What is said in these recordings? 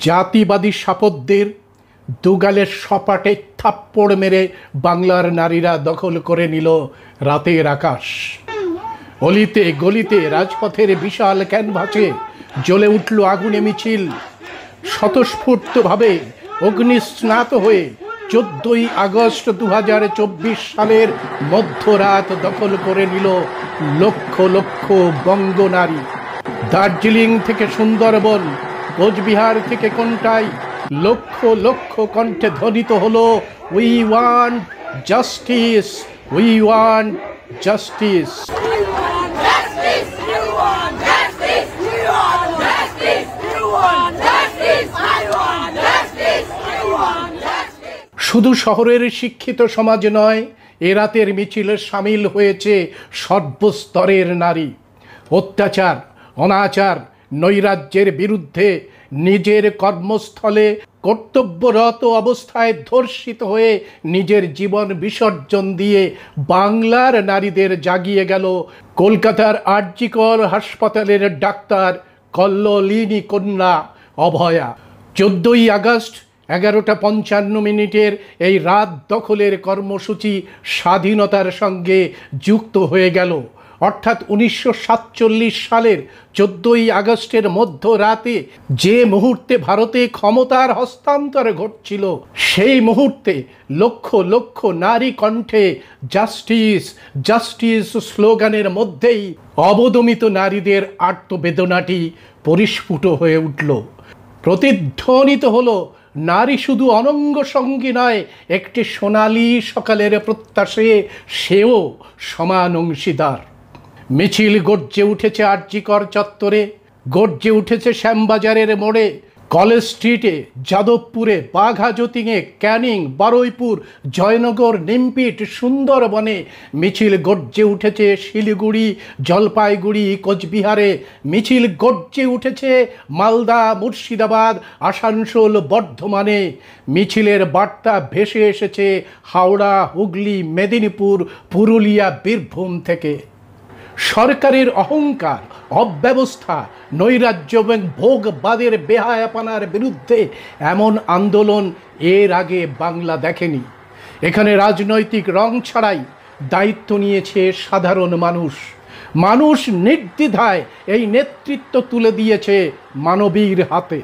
জাতিবাদী শাপদদের দুগালের সপাটে থাপ্পড় মেরে বাংলার নারীরা দখল করে নিল রাতের আকাশ। অলিতে গলিতে রাজপথের বিশাল ক্যানভাসে জ্বলে উঠল আগুনে মিছিল। স্বতঃস্ফূর্তভাবে অগ্নিস্নাত হয়ে 14ই আগস্ট 2024 সালের মধ্যরাত দখল করে নিল লক্ষ লক্ষ বঙ্গনারী। দার্জিলিং থেকে সুন্দরবন, কোচবিহার থেকে কোনটাই লক্ষ লক্ষ কণ্ঠে ধ্বনিত হলো, we want justice, we want justice. শুধু শহরের শিক্ষিত সমাজ নয়, এ রাতের মিছিলে সামিল হয়েছে সর্বস্তরের নারী। অত্যাচার, অনাচার, নৈরাজ্যের বিরুদ্ধে নিজের কর্মস্থলে কর্তব্যরত অবস্থায় ধর্ষিত হয়ে নিজের জীবন বিসর্জন দিয়ে বাংলার নারীদের জাগিয়ে গেল কলকাতার আর.জি. কর হাসপাতালের ডাক্তার কল্লোলিনী কন্যা অভয়া। 14ই আগস্ট 11:55 এই রাত দখলের কর্মসূচি স্বাধীনতার সঙ্গে যুক্ত হয়ে গেল। অর্থাৎ 1947 সালের 14ই আগস্টের মধ্যরাতে যে মুহূর্তে ভারতে ক্ষমতার হস্তান্তর ঘটছিল, সেই মুহূর্তে লক্ষ লক্ষ নারী কণ্ঠে জাস্টিস জাস্টিস স্লোগানের মধ্যেই অবদমিত নারীদের আর্তবেদনাটি পরিস্ফুট হয়ে উঠল। প্রতিধ্বনিত হলো, নারী শুধু অনঙ্গ সঙ্গী নয়, একটি সোনালী সকালের প্রত্যাশে সেও সমান অংশীদার। মিছিল গর্জে উঠেছে আর.জি. কর চত্বরে, গর্জে উঠেছে শ্যামবাজারের মোড়ে, কলেজ স্ট্রিটে, যাদবপুরে, বাঘা যতীনে, ক্যানিং, বারুইপুর, জয়নগর, নিমপিট, সুন্দরবনে। মিছিল গর্জে উঠেছে শিলিগুড়ি, জলপাইগুড়ি, কোচবিহারে। মিছিল গর্জে উঠেছে মালদা, মুর্শিদাবাদ, আসানসোল, বর্ধমানে। মিছিলের বার্তা ভেসে এসেছে হাওড়া, হুগলি, মেদিনীপুর, পুরুলিয়া, বীরভূম থেকে। সরকারের অহংকার, অব্যবস্থা, নৈরাজ্য এবং ভোগবাদের বেহায়াপনার বিরুদ্ধে এমন আন্দোলন এর আগে বাংলা দেখেনি। এখানে রাজনৈতিক রং ছাড়াই দায়িত্ব নিয়েছে সাধারণ মানুষ। মানুষ নির্দ্বিধায় এই নেতৃত্ব তুলে দিয়েছে মানবীর হাতে।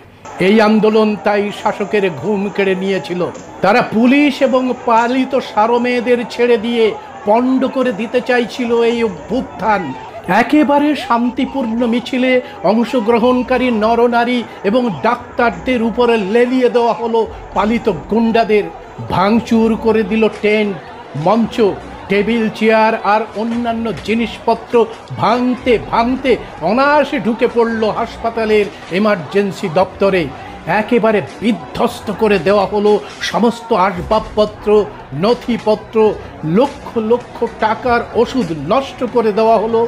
এই আন্দোলন তাই শাসকের ঘুম কেড়ে নিয়েছিল। তারা পুলিশ এবং পালিত সারমেয়েদের ছেড়ে দিয়ে পণ্ড করে দিতে চাইছিল এই অভ্যুত্থান। একেবারে শান্তিপূর্ণ মিছিলে অংশগ্রহণকারী নরনারী এবং ডাক্তারদের উপরে লেলিয়ে দেওয়া হলো পালিত গুন্ডাদের। ভাঙচুর করে দিল টেন্ট, মঞ্চ, টেবিল, চেয়ার আর অন্যান্য জিনিসপত্র। ভাঙতে ভাঙতে অনায়াসে ঢুকে পড়ল হাসপাতালের এমার্জেন্সি দপ্তরে। একেবারে বিধ্বস্ত করে দেওয়া হলো সমস্ত আসবাবপত্র, নথিপত্র। লক্ষ লক্ষ টাকার ওষুধ নষ্ট করে দেওয়া হলো।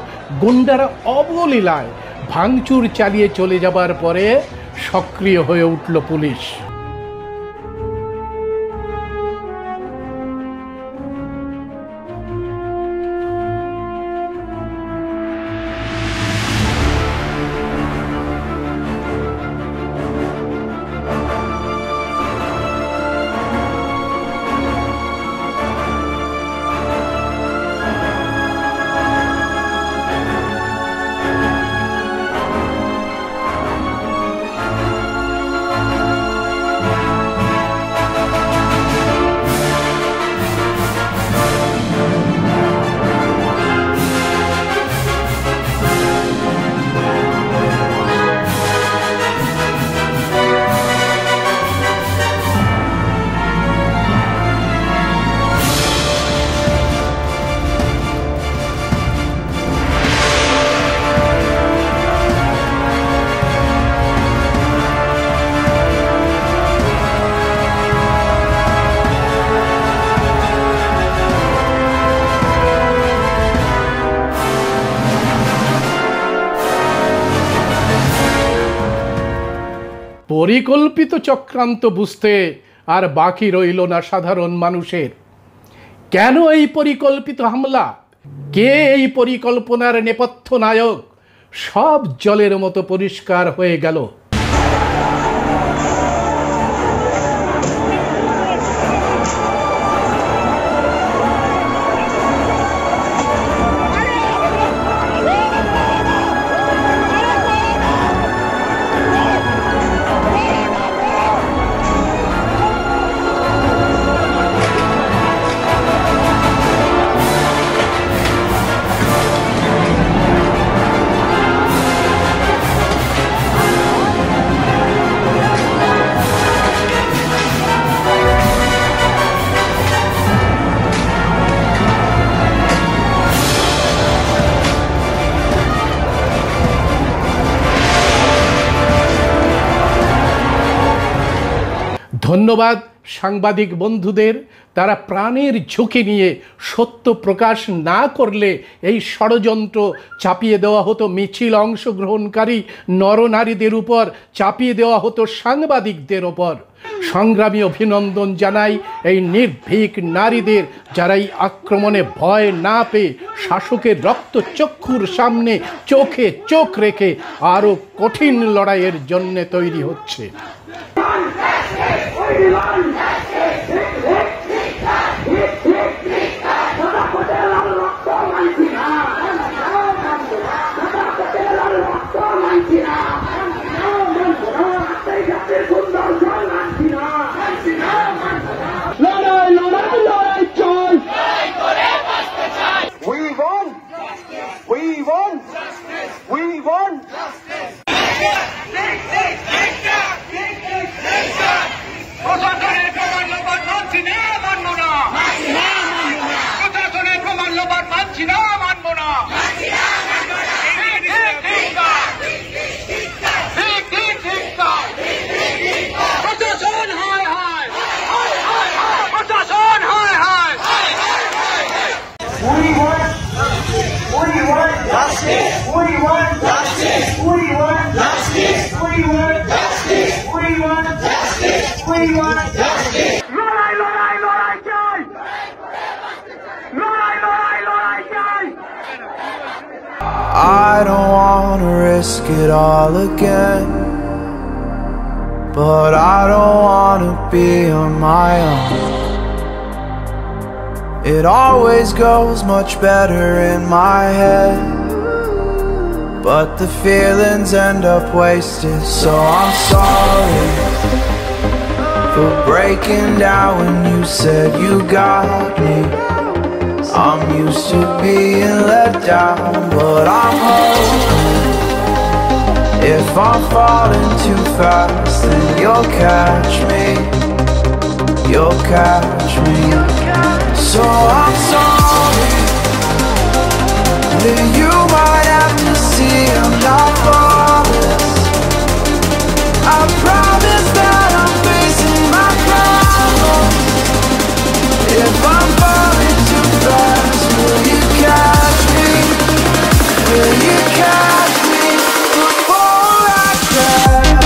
গুন্ডারা অবলীলায় ভাঙচুর চালিয়ে চলে যাবার পরে সক্রিয় হয়ে উঠল পুলিশ। পরিকল্পিত চক্রান্ত বুঝতে আর বাকি রইল না সাধারণ মানুষের। কেন এই পরিকল্পিত হামলা? কে এই পরিকল্পনার নেপথ্য নায়ক? সব জলের মতো পরিষ্কার হয়ে গেল। ধন্যবাদ সাংবাদিক বন্ধুদের, তারা প্রাণের ঝুঁকি নিয়ে সত্য প্রকাশ না করলে এই ষড়যন্ত্র চাপিয়ে দেওয়া হতো মিছিল অংশগ্রহণকারী নরনারীদের উপর, চাপিয়ে দেওয়া হতো সাংবাদিকদের ওপর। সংগ্রামী অভিনন্দন জানাই এই নির্ভীক নারীদের, যারা এই আক্রমণে ভয় না পেয়ে শাসকের রক্তচক্ষুর সামনে চোখে চোখ রেখে আরও কঠিন লড়াইয়ের জন্য তৈরি হচ্ছে। I don't wanna risk it all again, but I don't wanna be on my own. It always goes much better in my head, but the feelings end up wasted. So I'm sorry for breaking down when you said you got me. I'm used to being let down, but I'm hoping if I'm falling too fast, then you'll catch me. You'll catch me. So I'm sorry that you might have to see I'm not flawless. I promise that I'm facing my problems. If I'm falling too fast, will you catch me? Will you catch me before I crash?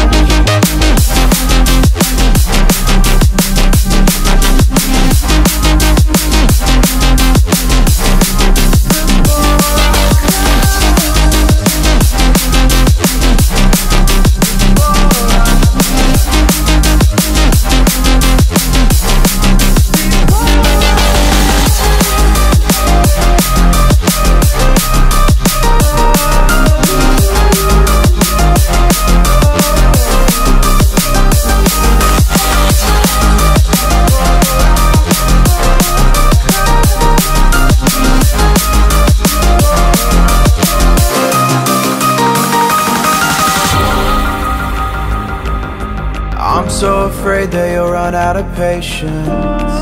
I'm so afraid that you'll run out of patience.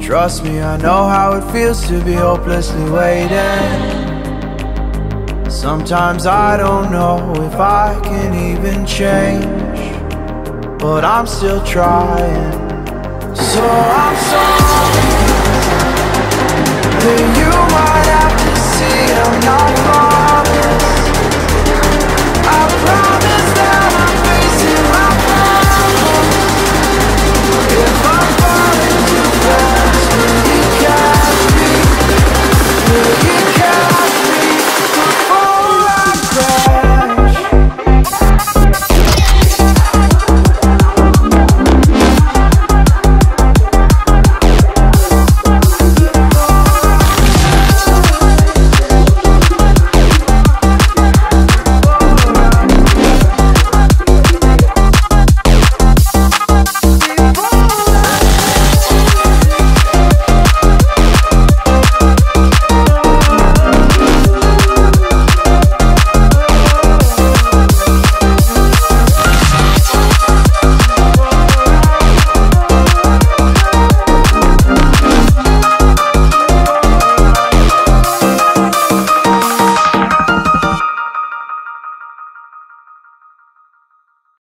Trust me, I know how it feels to be hopelessly waiting. Sometimes I don't know if I can even change, but I'm still trying. So I'm sorry that you might have to see I'm not far.